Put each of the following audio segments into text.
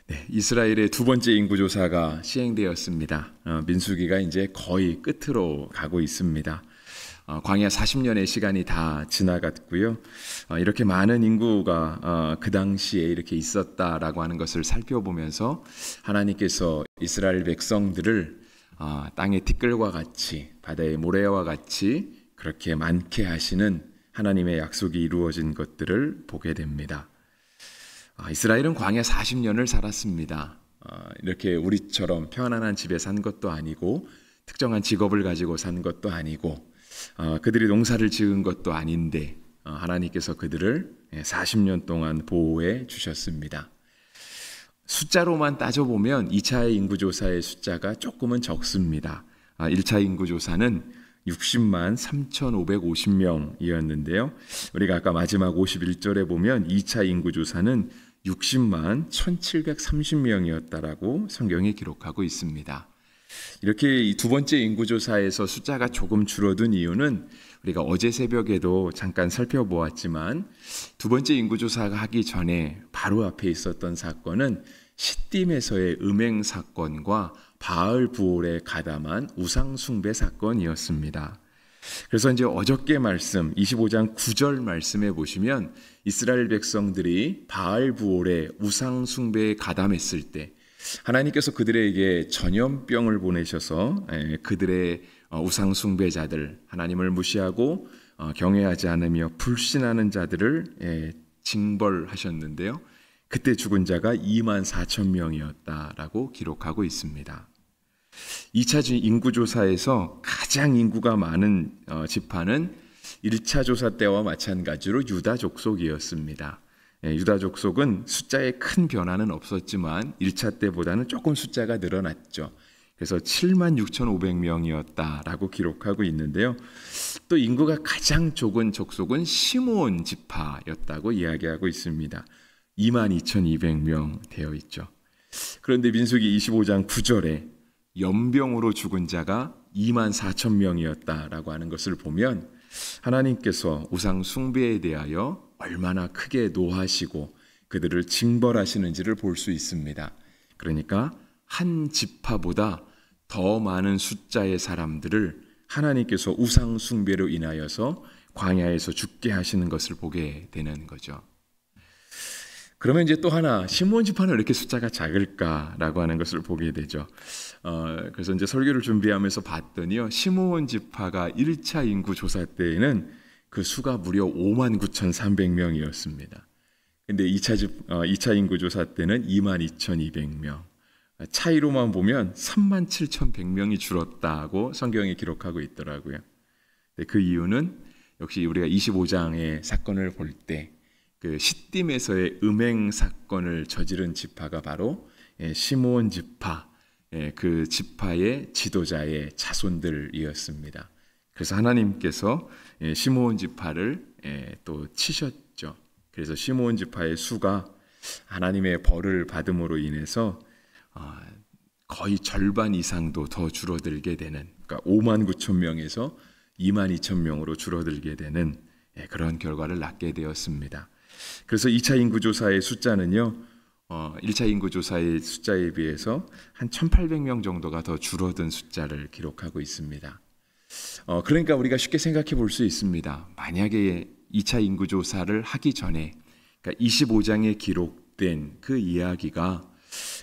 네, 이스라엘의 두 번째 인구조사가 시행되었습니다. 민수기가 이제 거의 끝으로 가고 있습니다. 광야 40년의 시간이 다 지나갔고요. 이렇게 많은 인구가 그 당시에 이렇게 있었다라고 하는 것을 살펴보면서 하나님께서 이스라엘 백성들을 땅의 티끌과 같이 바다의 모래와 같이 그렇게 많게 하시는 하나님의 약속이 이루어진 것들을 보게 됩니다. 이스라엘은 광야 40년을 살았습니다. 이렇게 우리처럼 편안한 집에 산 것도 아니고 특정한 직업을 가지고 산 것도 아니고 그들이 농사를 지은 것도 아닌데 하나님께서 그들을 40년 동안 보호해 주셨습니다. 숫자로만 따져보면 2차 인구조사의 숫자가 조금은 적습니다. 1차 인구조사는 60만 3,550명이었는데요. 우리가 아까 마지막 51절에 보면 2차 인구조사는 60만 1,730명이었다라고 성경이 기록하고 있습니다. 이렇게 두 번째 인구조사에서 숫자가 조금 줄어든 이유는 우리가 어제 새벽에도 잠깐 살펴보았지만 두 번째 인구조사가 하기 전에 바로 앞에 있었던 사건은 시딤에서의 음행 사건과 바알 부올에 가담한 우상 숭배 사건이었습니다. 그래서 이제 어저께 말씀 25장 9절 말씀에 보시면 이스라엘 백성들이 바알 부올의 우상 숭배에 가담했을 때 하나님께서 그들에게 전염병을 보내셔서 그들의 우상 숭배자들, 하나님을 무시하고 경외하지 않으며 불신하는 자들을 징벌하셨는데요. 그때 죽은 자가 2만 4천 명이었다라고 기록하고 있습니다. 2차 인구조사에서 가장 인구가 많은 지파는 1차 조사 때와 마찬가지로 유다 족속이었습니다. 유다 족속은 숫자에 큰 변화는 없었지만 1차 때보다는 조금 숫자가 늘어났죠. 그래서 7만 6,500명이었다라고 기록하고 있는데요. 또 인구가 가장 적은 족속은 시므온 지파였다고 이야기하고 있습니다. 2만 2,200명 되어 있죠. 그런데 민수기 25장 9절에 연병으로 죽은 자가 2만 4천 명이었다라고 하는 것을 보면 하나님께서 우상 숭배에 대하여 얼마나 크게 노하시고 그들을 징벌하시는지를 볼 수 있습니다. 그러니까 한 지파보다 더 많은 숫자의 사람들을 하나님께서 우상 숭배로 인하여서 광야에서 죽게 하시는 것을 보게 되는 거죠. 그러면 이제 또 하나 시므온 지파는 왜 이렇게 숫자가 작을까라고 하는 것을 보게 되죠. 그래서 이제 설교를 준비하면서 봤더니요, 시므온 지파가 1차 인구 조사 때에는 그 수가 무려 5만 9,300명이었습니다. 근데 2차 인구 조사 때는 2만 2,200명. 차이로만 보면 3만 7,100명이 줄었다고 성경이 기록하고 있더라고요. 그 이유는 역시 우리가 25장의 사건을 볼 때 그 시딤에서의 음행 사건을 저지른 지파가 바로 시므온 지파, 그 지파의 지도자의 자손들이었습니다. 그래서 하나님께서 시므온 지파를 또 치셨죠. 그래서 시므온 지파의 수가 하나님의 벌을 받음으로 인해서 거의 절반 이상도 더 줄어들게 되는, 그러니까 5만 9천 명에서 2만 2천 명으로 줄어들게 되는 그런 결과를 낳게 되었습니다. 그래서 2차 인구조사의 숫자는요, 1차 인구조사의 숫자에 비해서 한 1,800명 정도가 더 줄어든 숫자를 기록하고 있습니다. 그러니까 우리가 쉽게 생각해 볼 수 있습니다. 만약에 2차 인구조사를 하기 전에, 그러니까 25장에 기록된 그 이야기가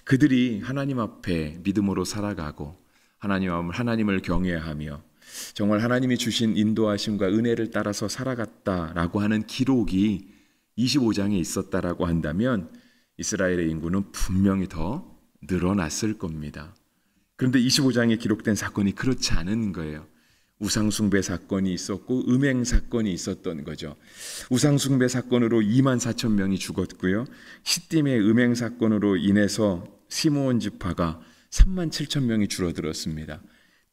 그들이 하나님 앞에 믿음으로 살아가고 하나님을 경외하며 정말 하나님이 주신 인도하심과 은혜를 따라서 살아갔다라고 하는 기록이 25장에 있었다라고 한다면 이스라엘의 인구는 분명히 더 늘어났을 겁니다. 그런데 25장에 기록된 사건이 그렇지 않은 거예요. 우상숭배 사건이 있었고 음행 사건이 있었던 거죠. 우상숭배 사건으로 2만 4천 명이 죽었고요. 시딤의 음행 사건으로 인해서 시므온 지파가 3만 7천 명이 줄어들었습니다.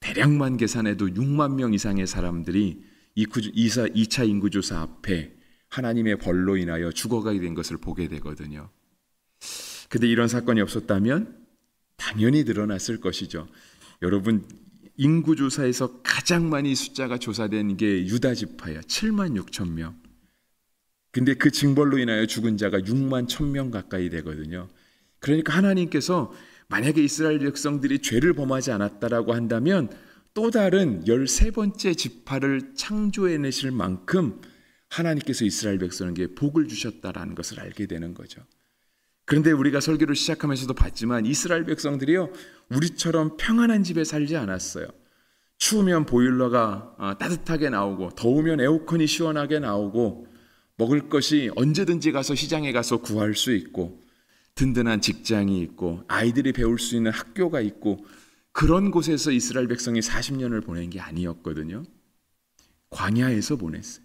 대략만 계산해도 6만 명 이상의 사람들이 2차 인구조사 앞에 하나님의 벌로 인하여 죽어가게 된 것을 보게 되거든요. 근데 이런 사건이 없었다면 당연히 늘어났을 것이죠. 여러분, 인구조사에서 가장 많이 숫자가 조사된 게 유다 지파야. 7만 6천 명. 근데 그 징벌로 인하여 죽은 자가 6만 1천 명 가까이 되거든요. 그러니까 하나님께서 만약에 이스라엘 백성들이 죄를 범하지 않았다라고 한다면 또 다른 13번째 지파를 창조해내실 만큼 하나님께서 이스라엘 백성에게 복을 주셨다라는 것을 알게 되는 거죠. 그런데 우리가 설교를 시작하면서도 봤지만 이스라엘 백성들이요, 우리처럼 평안한 집에 살지 않았어요. 추우면 보일러가 따뜻하게 나오고, 더우면 에어컨이 시원하게 나오고, 먹을 것이 언제든지 가서 시장에 가서 구할 수 있고, 든든한 직장이 있고, 아이들이 배울 수 있는 학교가 있고, 그런 곳에서 이스라엘 백성이 40년을 보낸 게 아니었거든요. 광야에서 보냈어요.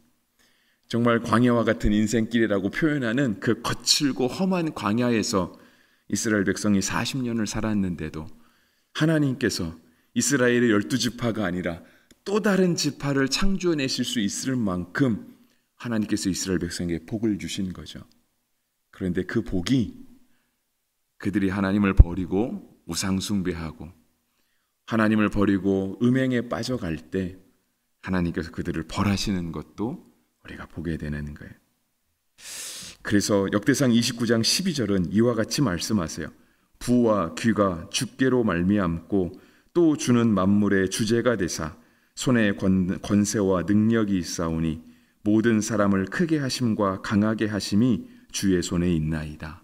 정말 광야와 같은 인생길이라고 표현하는 그 거칠고 험한 광야에서 이스라엘 백성이 40년을 살았는데도 하나님께서 이스라엘의 12지파가 아니라 또 다른 지파를 창조해내실 수 있을 만큼 하나님께서 이스라엘 백성에게 복을 주신 거죠. 그런데 그 복이 그들이 하나님을 버리고 우상 숭배하고 하나님을 버리고 음행에 빠져갈 때 하나님께서 그들을 벌하시는 것도 우리가 보게 되는 거예요. 그래서 역대상 29장 12절은 이와 같이 말씀하세요. 부와 귀가 주께로 말미암고 또 주는 만물의 주제가 되사 손에 권세와 능력이 있사오니 모든 사람을 크게 하심과 강하게 하심이 주의 손에 있나이다.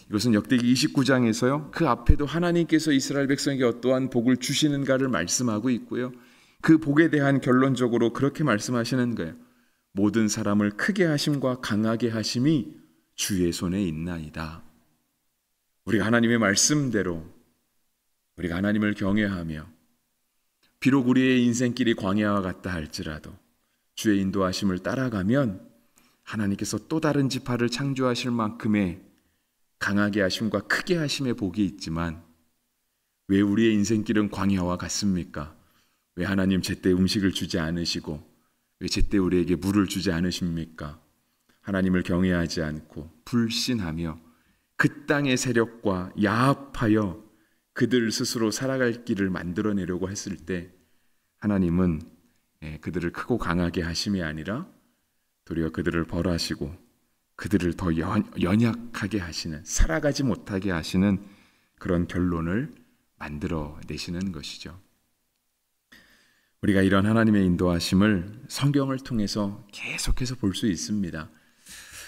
이것은 역대기 29장에서요, 그 앞에도 하나님께서 이스라엘 백성에게 어떠한 복을 주시는가를 말씀하고 있고요, 그 복에 대한 결론적으로 그렇게 말씀하시는 거예요. 모든 사람을 크게 하심과 강하게 하심이 주의 손에 있나이다. 우리가 하나님의 말씀대로 우리가 하나님을 경외하며 비록 우리의 인생길이 광야와 같다 할지라도 주의 인도하심을 따라가면 하나님께서 또 다른 지파를 창조하실 만큼의 강하게 하심과 크게 하심의 복이 있지만, 왜 우리의 인생길은 광야와 같습니까? 왜 하나님 제때 음식을 주지 않으시고 왜 제때 우리에게 물을 주지 않으십니까? 하나님을 경외하지 않고 불신하며 그 땅의 세력과 야합하여 그들 스스로 살아갈 길을 만들어내려고 했을 때 하나님은 그들을 크고 강하게 하심이 아니라 도리어 그들을 벌하시고 그들을 더 연약하게 하시는, 살아가지 못하게 하시는 그런 결론을 만들어내시는 것이죠. 우리가 이런 하나님의 인도하심을 성경을 통해서 계속해서 볼 수 있습니다.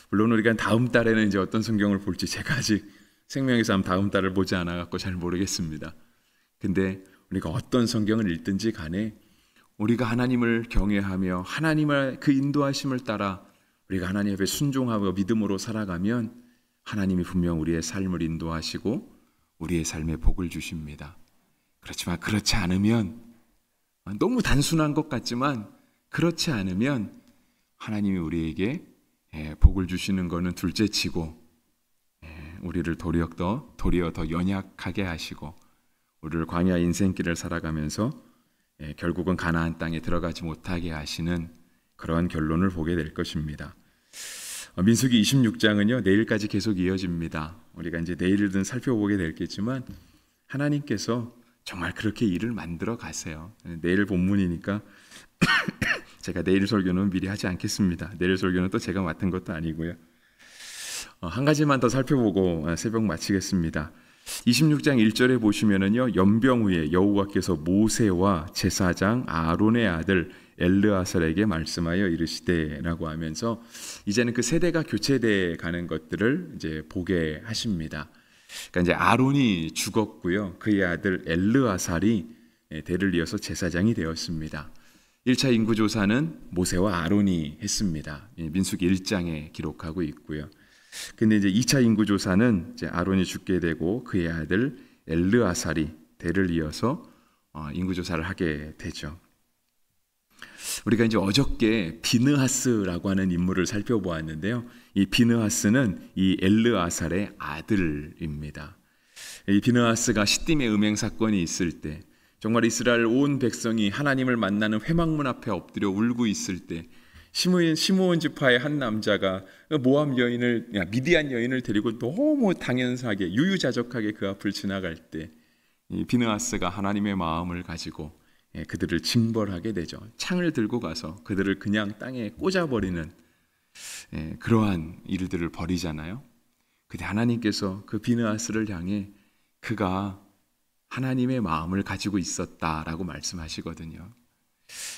물론 우리가 다음 달에는 이제 어떤 성경을 볼지 제가 아직 생명의 삶 다음 달을 보지 않아 갖고 잘 모르겠습니다. 근데 우리가 어떤 성경을 읽든지 간에 우리가 하나님을 경외하며 하나님의 그 인도하심을 따라 우리가 하나님 앞에 순종하고 믿음으로 살아가면 하나님이 분명 우리의 삶을 인도하시고 우리의 삶에 복을 주십니다. 그렇지만 그렇지 않으면, 너무 단순한 것 같지만 그렇지 않으면 하나님이 우리에게 복을 주시는 것은 둘째치고 우리를 도리어 더 연약하게 하시고 우리를 광야 인생길을 살아가면서 결국은 가나안 땅에 들어가지 못하게 하시는 그러한 결론을 보게 될 것입니다. 민수기 26장은요, 내일까지 계속 이어집니다. 우리가 이제 내일은 살펴보게 되겠지만 하나님께서 정말 그렇게 일을 만들어 가세요. 내일 본문이니까 제가 내일 설교는 미리 하지 않겠습니다. 내일 설교는 또 제가 맡은 것도 아니고요. 한 가지만 더 살펴보고 새벽 마치겠습니다. 26장 1절에 보시면은요, 연병 후에 여호와께서 모세와 제사장 아론의 아들 엘르아살에게 말씀하여 이르시되라고 하면서 이제는 그 세대가 교체돼 가는 것들을 이제 보게 하십니다. 그러니까 이제 아론이 죽었고요, 그의 아들 엘르아살이 대를 이어서 제사장이 되었습니다. 1차 인구조사는 모세와 아론이 했습니다. 민수기 1장에 기록하고 있고요. 근데 이제 2차 인구조사는 이제 아론이 죽게 되고 그의 아들 엘르아살이 대를 이어서 인구조사를 하게 되죠. 우리가 이제 어저께 비느하스라고 하는 인물을 살펴보았는데요. 이 비느하스는 이 엘르아살의 아들입니다. 이 비느하스가 시딤의 음행 사건이 있을 때, 정말 이스라엘 온 백성이 하나님을 만나는 회막문 앞에 엎드려 울고 있을 때, 시므온 지파의 한 남자가 미디안 여인을 데리고 너무 당연하게 유유자적하게 그 앞을 지나갈 때, 이 비느하스가 하나님의 마음을 가지고 그들을 징벌하게 되죠. 창을 들고 가서 그들을 그냥 땅에 꽂아버리는 그러한 일들을 벌이잖아요. 그때 하나님께서 그 비느하스를 향해 그가 하나님의 마음을 가지고 있었다라고 말씀하시거든요.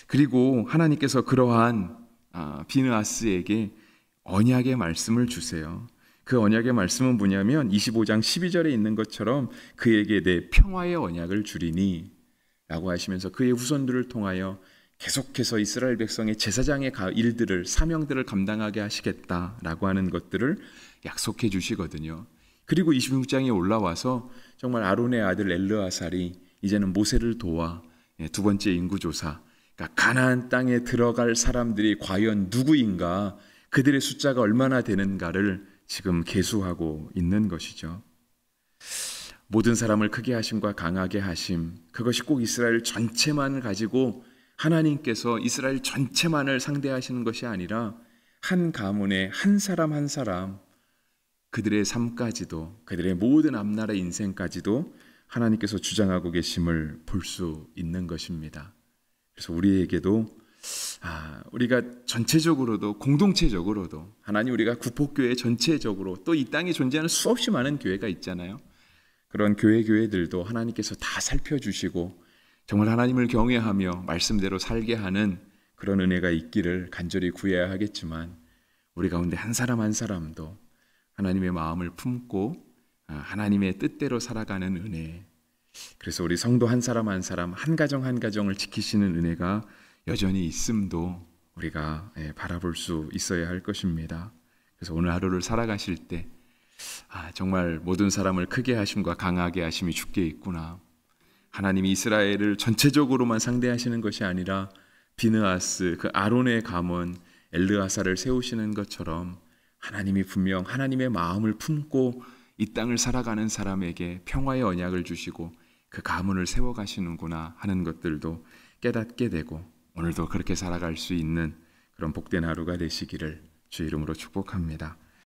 그리고 하나님께서 그러한 비느하스에게 언약의 말씀을 주세요. 그 언약의 말씀은 뭐냐면 25장 12절에 있는 것처럼 그에게 내 평화의 언약을 주리니 라고 하시면서 그의 후손들을 통하여 계속해서 이스라엘 백성의 제사장의 일들을, 사명들을 감당하게 하시겠다라고 하는 것들을 약속해 주시거든요. 그리고 26장에 올라와서 정말 아론의 아들 엘르아살이 이제는 모세를 도와 두 번째 인구조사, 그러니까 가나안 땅에 들어갈 사람들이 과연 누구인가, 그들의 숫자가 얼마나 되는가를 지금 계수하고 있는 것이죠. 모든 사람을 크게 하심과 강하게 하심, 그것이 꼭 이스라엘 전체만을 가지고 하나님께서 이스라엘 전체만을 상대하시는 것이 아니라 한 가문의 한 사람 한 사람, 그들의 삶까지도, 그들의 모든 앞날의 인생까지도 하나님께서 주장하고 계심을 볼 수 있는 것입니다. 그래서 우리에게도 우리가 전체적으로도, 공동체적으로도, 하나님, 우리가 구포교회 전체적으로, 또 이 땅에 존재하는 수없이 많은 교회가 있잖아요. 그런 교회들도 하나님께서 다 살펴주시고 정말 하나님을 경외하며 말씀대로 살게 하는 그런 은혜가 있기를 간절히 구해야 하겠지만, 우리 가운데 한 사람 한 사람도 하나님의 마음을 품고 하나님의 뜻대로 살아가는 은혜, 그래서 우리 성도 한 사람 한 사람, 한 가정 한 가정을 지키시는 은혜가 여전히 있음도 우리가 바라볼 수 있어야 할 것입니다. 그래서 오늘 하루를 살아가실 때 정말 모든 사람을 크게 하심과 강하게 하심이 주께 있구나. 하나님이 이스라엘을 전체적으로만 상대하시는 것이 아니라 비느하스, 그 아론의 가문 엘르아사를 세우시는 것처럼 하나님이 분명 하나님의 마음을 품고 이 땅을 살아가는 사람에게 평화의 언약을 주시고 그 가문을 세워가시는구나 하는 것들도 깨닫게 되고, 오늘도 그렇게 살아갈 수 있는 그런 복된 하루가 되시기를 주의 이름으로 축복합니다.